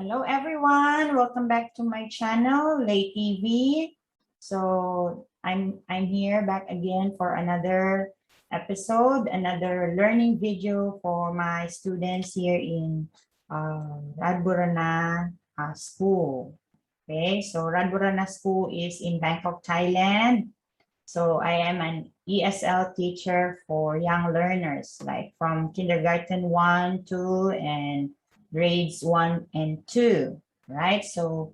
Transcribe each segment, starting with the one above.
Hello everyone, welcome back to my channel, Lay TV. So I'm here back again for another episode, another learning video for my students here in RADBURANA school. Okay, so RADBURANA school is in Bangkok, Thailand. So I am an ESL teacher for young learners, like from kindergarten 1, 2, and grades 1 and 2, right? So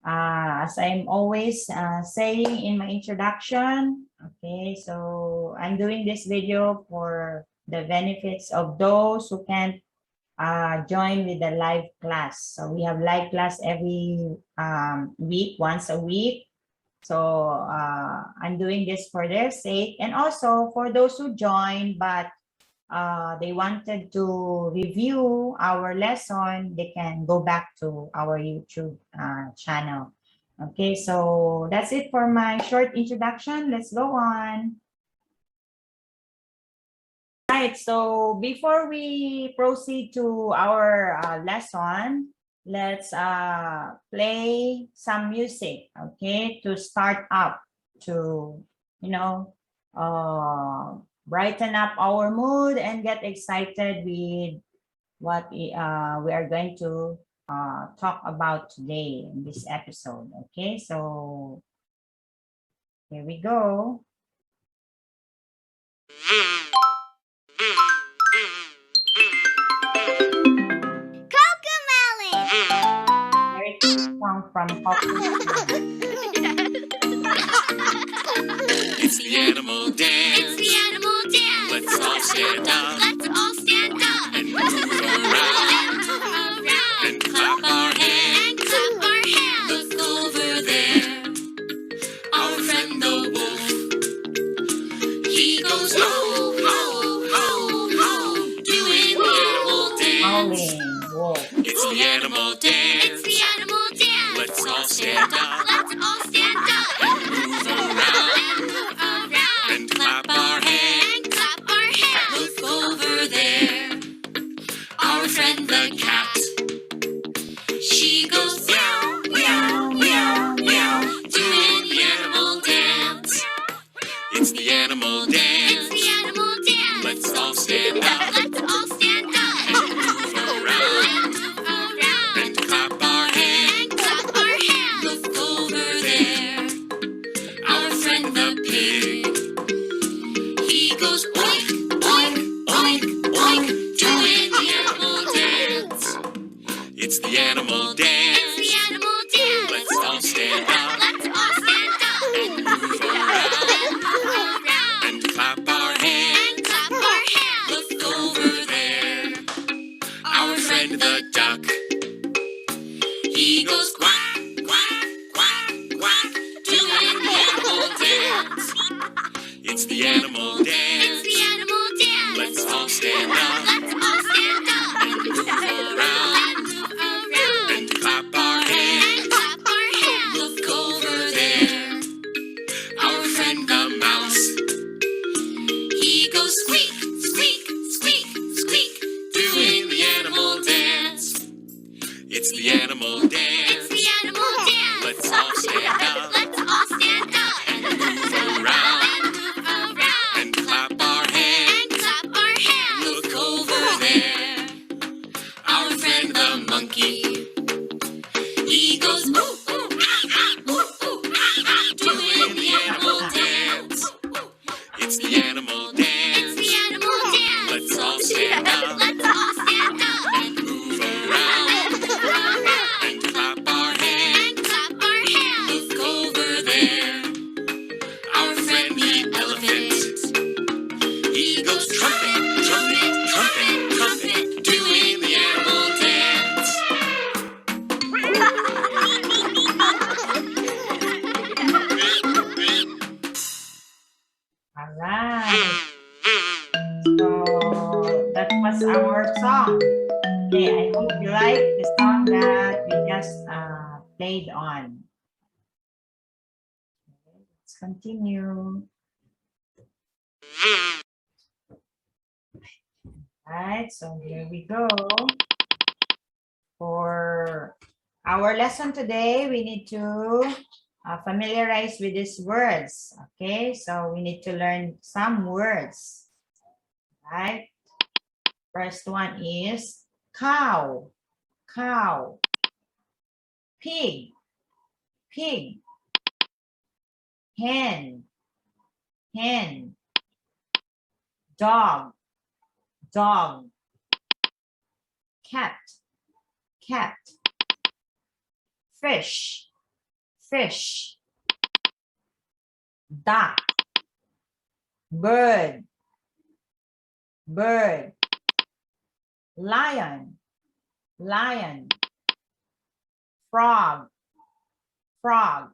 as I'm always saying in my introduction, okay, so I'm doing this video for the benefits of those who can't join with the live class. So we have live class every week, once a week. So I'm doing this for their sake, and also for those who join but they wanted to review our lesson, they can go back to our YouTube channel. Okay, so that's it for my short introduction. Let's go on. Right, so before we proceed to our lesson, let's play some music, okay, to start up, to, you know, brighten up our mood and get excited with what we are going to talk about today in this episode. Okay, so here we go. Very cool song from It's the animal dance. It's the animal dance. Let's all stand up Let's all stand up and move around and clap our hands. and clap our hands. Look over there, our friend the wolf. He goes ho ho ho ho, doing the animal dance. Howling Wolf. It's the animal It's dance. the animal dance. Let's all stand up Let's all stand up and move around and move around and clap our hands. and clap our hands. Look over there, our friend the cat. She goes meow, meow, meow, meow, doing the animal dance. It's the animal It's dance. the animal dance. Let's all stand up Let's all stand up and move around and move around and clap our hands. and clap our hands. Look over there, our friend the pig. He goes oink, oink, oink, oink, doing the animal dance. It's the animal It's dance. the animal dance. Let's all stand up Let's all stand up and move around and move around and clap our hands. and clap our hands. Look over there, our friend the duck. He goes quack, quack, quack, quack, doing the animal dance. It's the animal It's dance. the animal dance. Let's all stand up Let's all stand up and move around and move around and clap our hands. and clap our hands. Look over there, our friend the mouse. He goes squeak, squeak, squeak, squeak, doing the animal dance. It's the animal It's dance. the animal dance. Let's all stand up Let's all stand up and move around and move around and clap our hands. and clap our hands. Look over there, our friend the monkey. He goes ooh, ooh, ah, ah, ooh, ooh, ah, ah, doing the animal dance. It's the animal It's dance. the animal dance. Let's all stand up Let's all stand up and move around and move around and clap our hands. and clap our hands. Look over there, our friend the elephant. He goes trumpet, trumpet, trumpet, trumpet, doing the animal dance. All right. So that was our song. Okay, I hope you like the song that we just played on. Okay, let's continue. All right, so here we go for for our lesson today, we need to familiarize with these words. Okay, so we need to learn some words, right? First one is cow, cow. Pig, pig. Hen, hen. Dog, dog. Cat, cat. Fish, fish. Duck, bird, bird. Lion, lion. Frog, frog.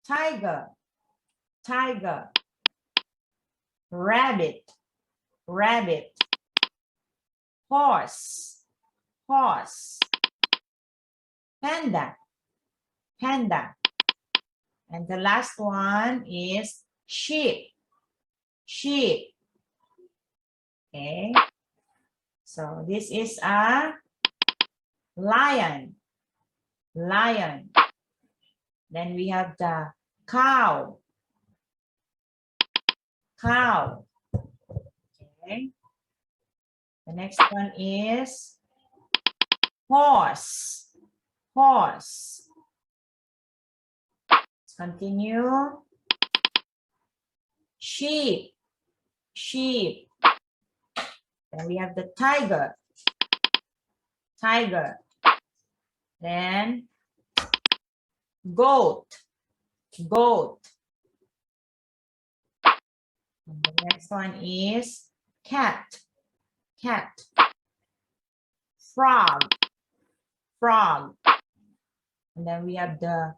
Tiger, tiger. Rabbit, rabbit. Horse, horse. Panda, panda. And the last one is sheep, sheep. Okay. So this is a lion, lion. Then we have the cow, cow. Okay. The next one is horse, horse. Let's continue. Sheep, sheep. Then we have the tiger, tiger. Then goat, goat. And the next one is cat, cat. Frog, frog. And then we have the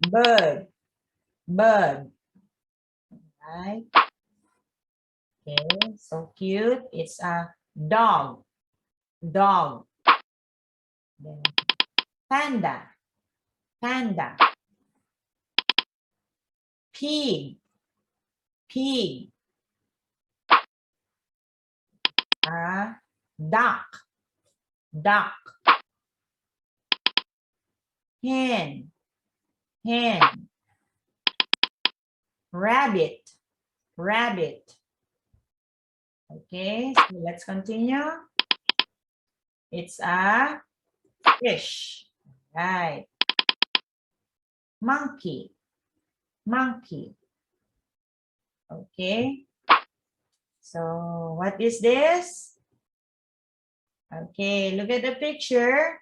bird, bird. Right? Okay, so cute. It's a dog, dog. Then panda, panda. Pig, pig. Duck, duck. Hen, hen. Rabbit, rabbit. Okay, so let's continue. It's a fish, right? Monkey, monkey. Okay, so what is this? Okay, look at the picture.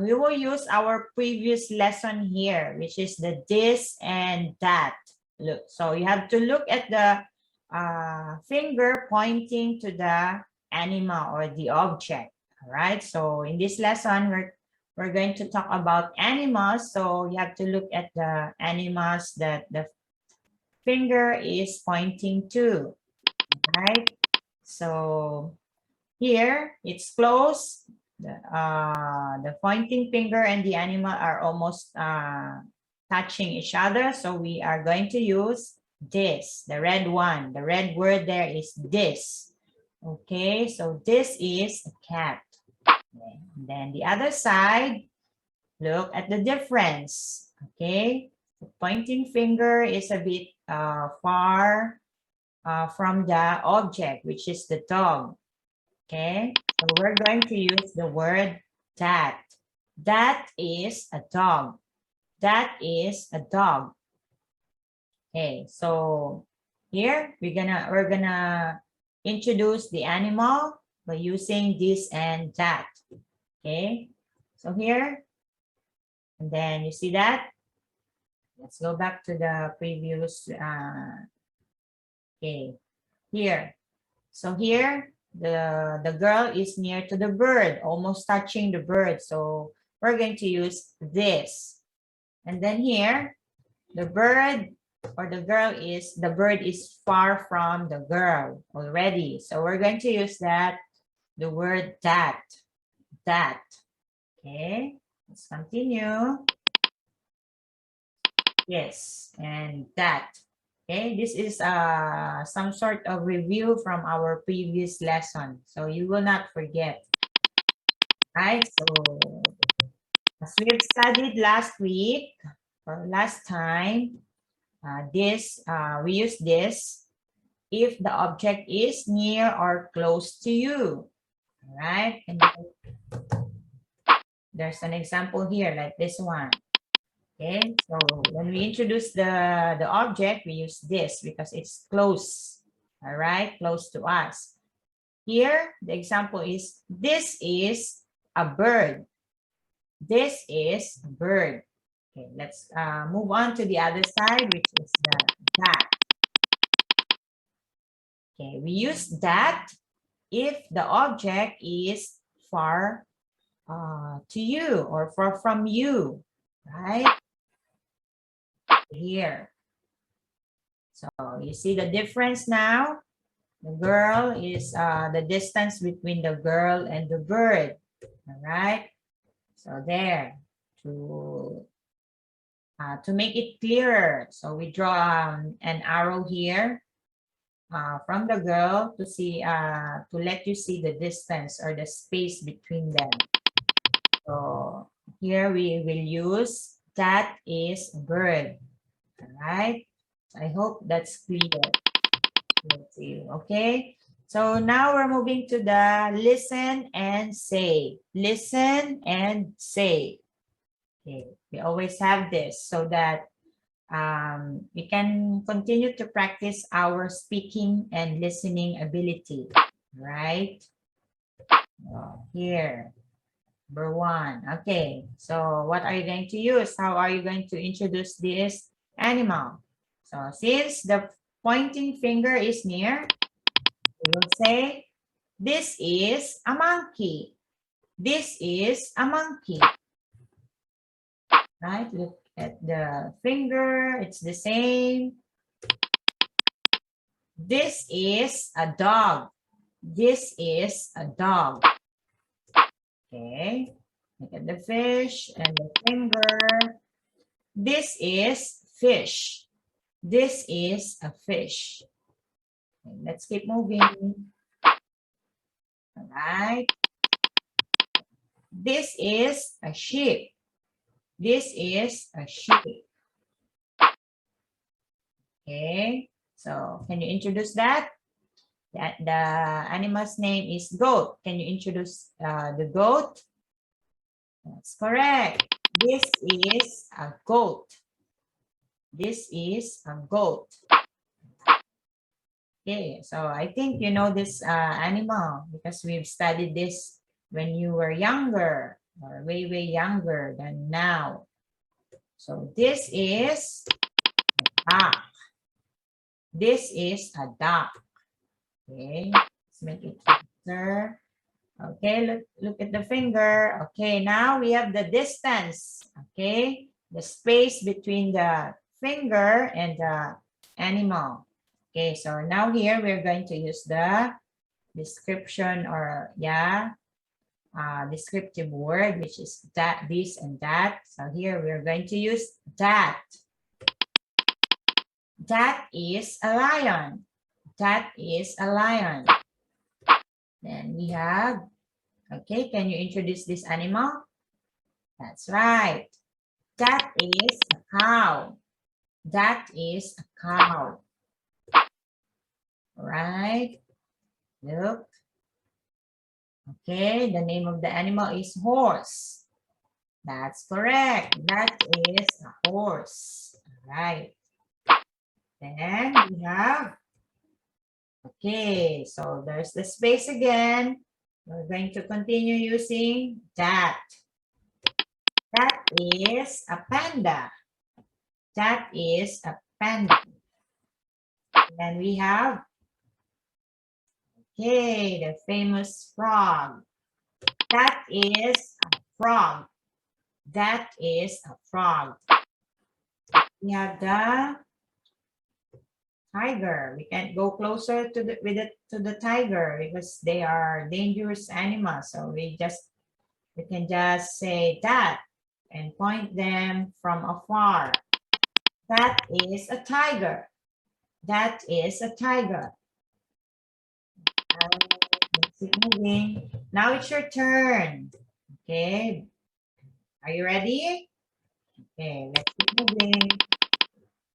We will use our previous lesson here, which is the this and that. Look, so you have to look at the finger pointing to the animal or the object. All right, so in this lesson, we're going to talk about animals. So you have to look at the animals that the finger is pointing to. All right, so here it's close. The pointing finger and the animal are almost touching each other. So we are going to use this, the red one. The red word there is this. Okay, so this is a cat. Okay. And then the other side, look at the difference. Okay, the pointing finger is a bit far from the object, which is the dog. Okay, so we're going to use the word that. That is a dog. That is a dog. Okay, so here we're gonna introduce the animal by using this and that. Okay, so here, and then you see that. Let's go back to the previous. Okay, here. So here, the girl is near to the bird, almost touching the bird. So we're going to use this. And then here, the bird or the bird is far from the girl already. So we're going to use the word that. Okay, let's continue. Yes, and that. Okay, this is some sort of review from our previous lesson, so you will not forget. Right? So, as we've studied last week or last time, we use this if the object is near or close to you. All right? And there's an example here like this one. Okay, so when we introduce the object, we use this because it's close. All right, close to us. Here, the example is, this is a bird. This is a bird. Okay, let's move on to the other side, which is that. Okay, we use that if the object is far to you or far from you, right? Here. So you see the difference now? The girl is the distance between the girl and the bird. All right. So there, to make it clearer. So we draw an arrow here from the girl to see to let you see the distance or the space between them. So here we will use that is a bird. All right. I hope that's clear. Let's see. Okay. So now we're moving to the listen and say. Listen and say. Okay. We always have this so that we can continue to practice our speaking and listening ability. Right? Here. Number 1. Okay. So what are you going to use? How are you going to introduce this animal? So since the pointing finger is near, we will say, this is a monkey. This is a monkey. Right? Look at the finger. It's the same. This is a dog. This is a dog. Okay. Look at the fish and the finger. This is fish. This is a fish. Okay, let's keep moving. All right. This is a sheep. This is a sheep. Okay. So can you introduce that? The animal's name is goat. Can you introduce the goat? That's correct. This is a goat. This is a goat. Okay, so I think you know this animal because we've studied this when you were younger or way, way younger than now. So this is a duck. This is a duck. Okay, let's make it closer. Okay, look at the finger. Okay, now we have the distance. Okay, the space between the finger and the animal. Okay, so now here we're going to use the description or descriptive word, which is that, this, and that. So here we're going to use that. That is a lion. That is a lion. Then we have, okay, can you introduce this animal? That's right. That is a cow. That is a cow. Right? Look. Okay, the name of the animal is horse. That's correct. That is a horse. All right. Then we have, okay, so there's the space again. We're going to continue using that. That is a panda. That is a panda. Then we have, okay, the famous frog. That is a frog. That is a frog. We have the tiger. We can't go closer to the tiger because they are dangerous animals. So we can just say that and point them from afar. That is a tiger. That is a tiger. Let's keep moving. Now it's your turn. Okay. Are you ready? Okay, let's keep moving.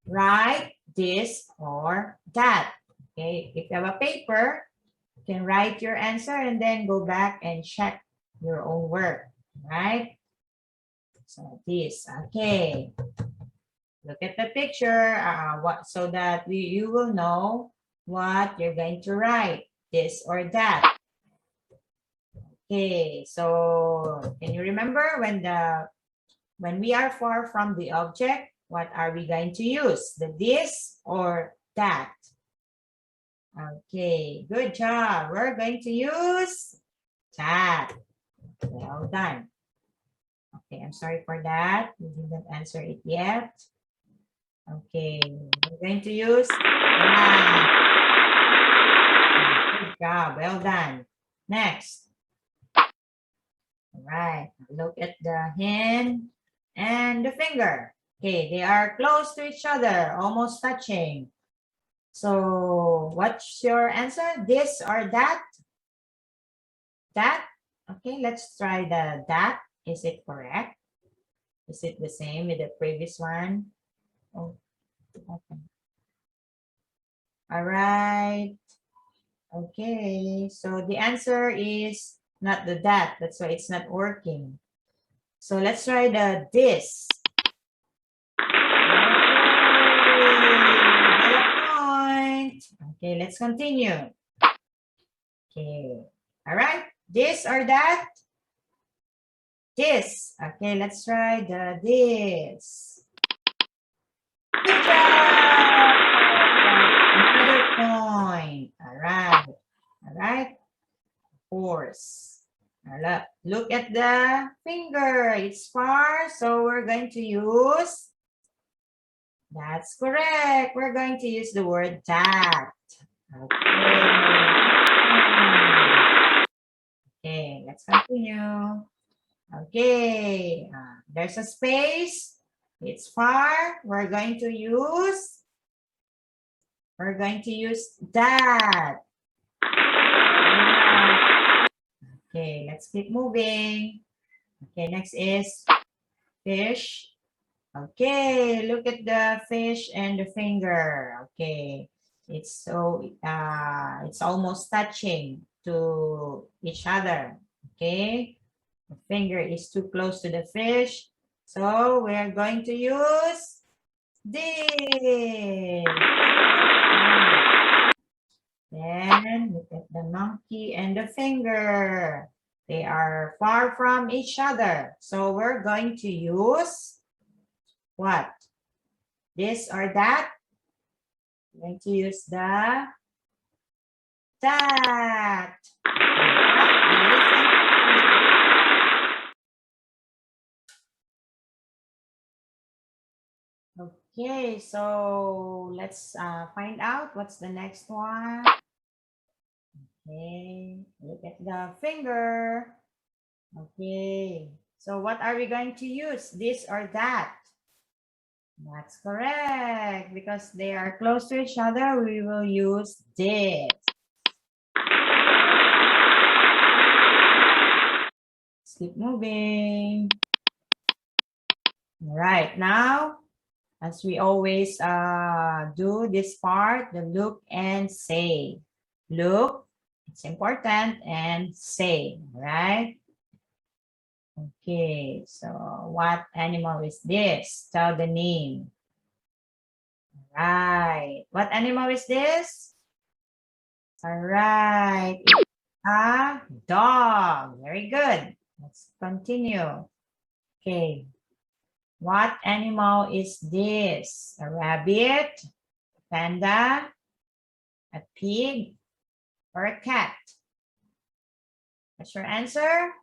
Write this or that. Okay, if you have a paper, you can write your answer and then go back and check your own work, right? So this, okay. Look at the picture, so that you will know what you're going to write, this or that. Okay, so can you remember when we are far from the object, what are we going to use? The this or that? Okay, good job. We're going to use that. Well done. Okay, I'm sorry for that. We didn't answer it yet. Okay, we're going to use that. Good job. Well done. Next. All right. Look at the hand and the finger. Okay, they are close to each other, almost touching. So what's your answer? This or that? That? Okay, let's try the that. Is it correct? Is it the same with the previous one? Oh, okay. All right. Okay, so the answer is not the that. That's why it's not working. So let's try the this. Point. Okay, let's continue. Okay, all right. This or that? This. Okay, let's try the this. Good job. Another point. All right. All right. Horse. Look at the finger. It's far, so we're going to use. That's correct. We're going to use the word that. Okay. Okay, let's continue. Okay, there's a space. It's far. We're going to use that. Okay, let's keep moving. Okay, next is fish. Okay, look at the fish and the finger. Okay, it's it's almost touching to each other. Okay, the finger is too close to the fish, so we're going to use this. Then look at the monkey and the finger. They are far from each other, so we're going to use what? This or that? I'm going to use the that. Okay, so let's find out what's the next one. Okay, look at the finger. Okay, so what are we going to use? This or that? That's correct. Because they are close to each other, we will use this. Let's keep moving. All right, now, as we always do this part, the look and say. Look, it's important, and say, right? Okay, so what animal is this? Tell the name. Right. What animal is this? All right. A dog. Very good. Let's continue. Okay. What animal is this? A rabbit, a panda, a pig, or a cat? What's your answer?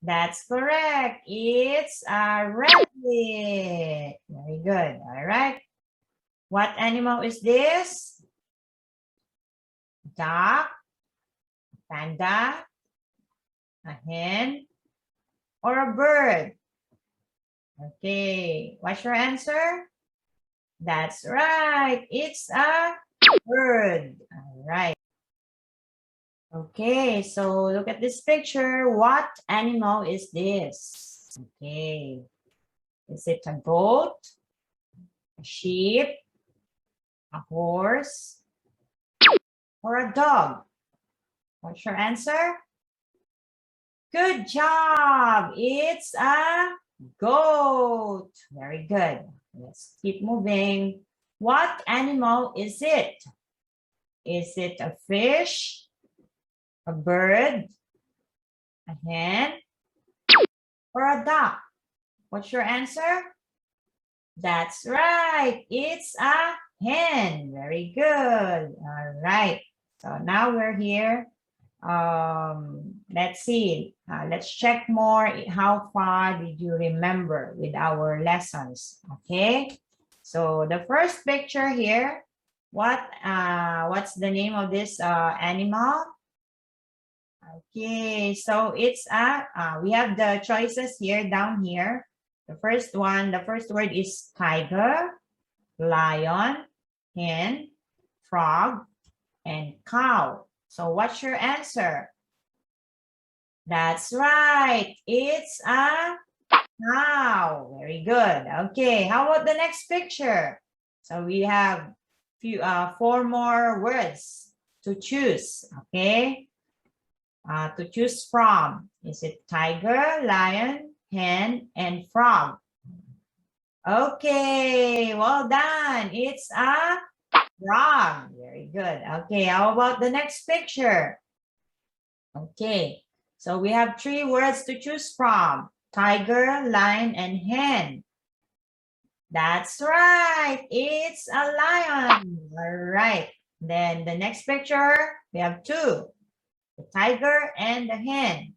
That's correct. It's a rabbit. Very good. All right. What animal is this? Duck, panda, a hen, or a bird? Okay. What's your answer? That's right. It's a bird. All right. Okay, so look at this picture. What animal is this? Okay, is it a goat, a sheep, a horse, or a dog? What's your answer? Good job. It's a goat. Very good. Let's keep moving. What animal is it? Is it a fish, a bird, a hen, or a duck? What's your answer? That's right. It's a hen. Very good. All right. So now we're here. Let's see. Let's check more. How far did you remember with our lessons? Okay. So the first picture here. What's the name of this animal? Okay, so it's we have the choices here down here. The first word is tiger, lion, hen, frog, and cow. So what's your answer? That's right. It's a cow. Very good. Okay, how about the next picture? So we have four more words to choose. Okay. To choose from. Is it tiger, lion, hen, and frog? Okay, well done. It's a frog. Very good. Okay, how about the next picture? Okay, so we have three words to choose from. Tiger, lion, and hen. That's right. It's a lion. All right. Then the next picture, we have two. The tiger and the hen.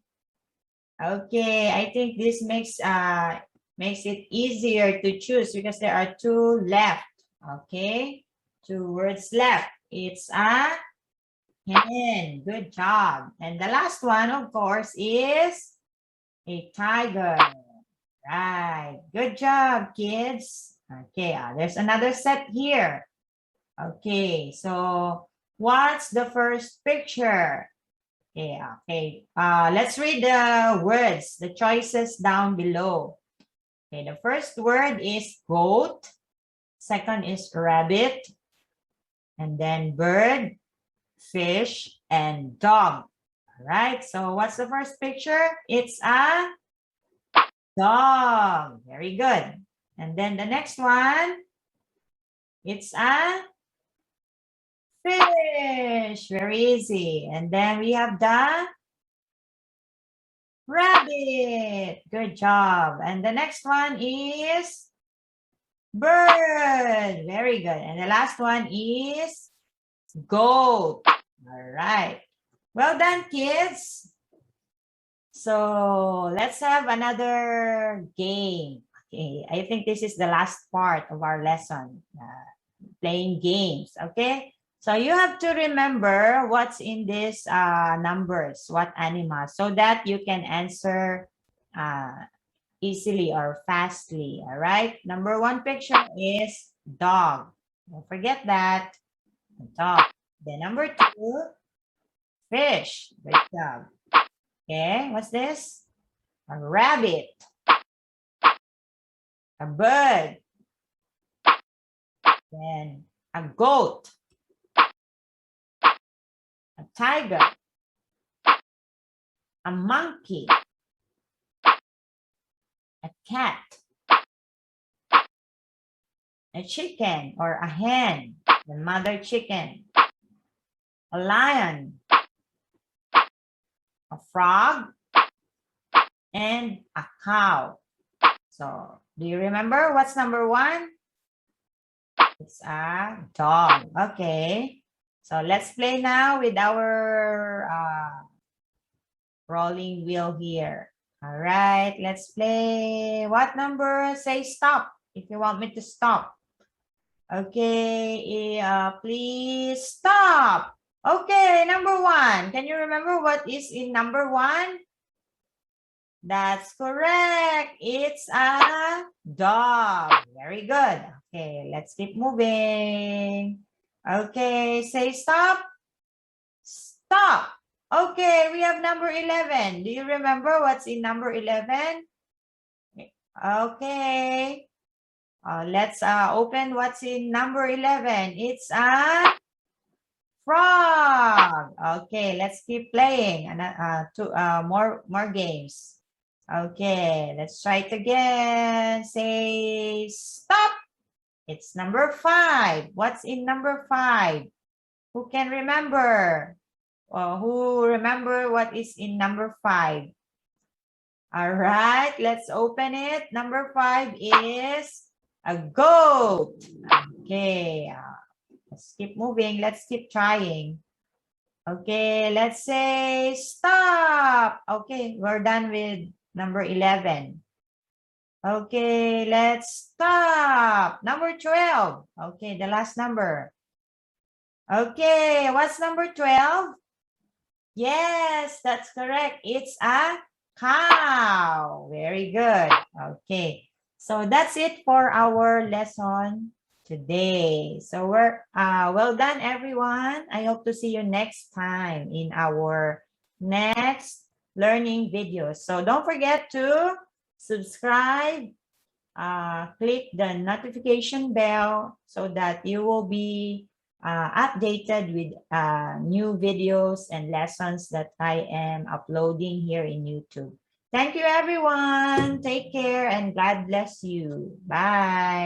Okay, I think this makes it easier to choose because there are two left. Okay, two words left. It's a hen. Good job. And the last one, of course, is a tiger. Right. Good job, kids. Okay, there's another set here. Okay, so what's the first picture? Yeah, okay. Let's read the words, the choices down below. Okay, the first word is goat. Second is rabbit. And then bird, fish, and dog. All right, so what's the first picture? It's a dog. Very good. And then the next one, it's a fish. Very easy. And then we have the rabbit. Good job. And the next one is bird. Very good. And the last one is goat. All right. Well done, kids. So let's have another game. Okay. I think this is the last part of our lesson. Playing games. Okay. So you have to remember what's in these numbers, what animals, so that you can answer easily or fastly. All right. Number one picture is dog. Don't forget that. Dog. Then number two, fish. Good job. Okay. What's this? A rabbit. A bird. Then a goat. A tiger, a monkey, a cat, a chicken or a hen, the mother chicken, a lion, a frog, and a cow. So, do you remember what's number one? It's a dog. Okay. So let's play now with our rolling wheel here. All right, let's play. What number? Say stop if you want me to stop. Okay, please stop. Okay, number one. Can you remember what is in number one? That's correct. It's a dog. Very good. Okay, let's keep moving. Okay, say stop. Stop. Okay, we have number 11. Do you remember what's in number 11? Okay. Let's open what's in number 11. It's a frog. Okay, let's keep playing. More games. Okay, let's try it again. Say stop. It's number 5. What's in number 5? Who can remember? Who remember what is in number 5? All right, let's open it. Number 5 is a goat. Okay, let's keep moving. Let's keep trying. Okay, let's say stop. Okay, we're done with number 11. Okay, let's stop. Number 12. Okay, the last number. Okay, what's number 12? Yes, that's correct. It's a cow. Very good. Okay, so that's it for our lesson today. So we're well done, everyone. I hope to see you next time in our next learning videos. So don't forget to subscribe, click the notification bell so that you will be updated with new videos and lessons that I am uploading here in YouTube. Thank you, everyone. Take care and God bless you. Bye.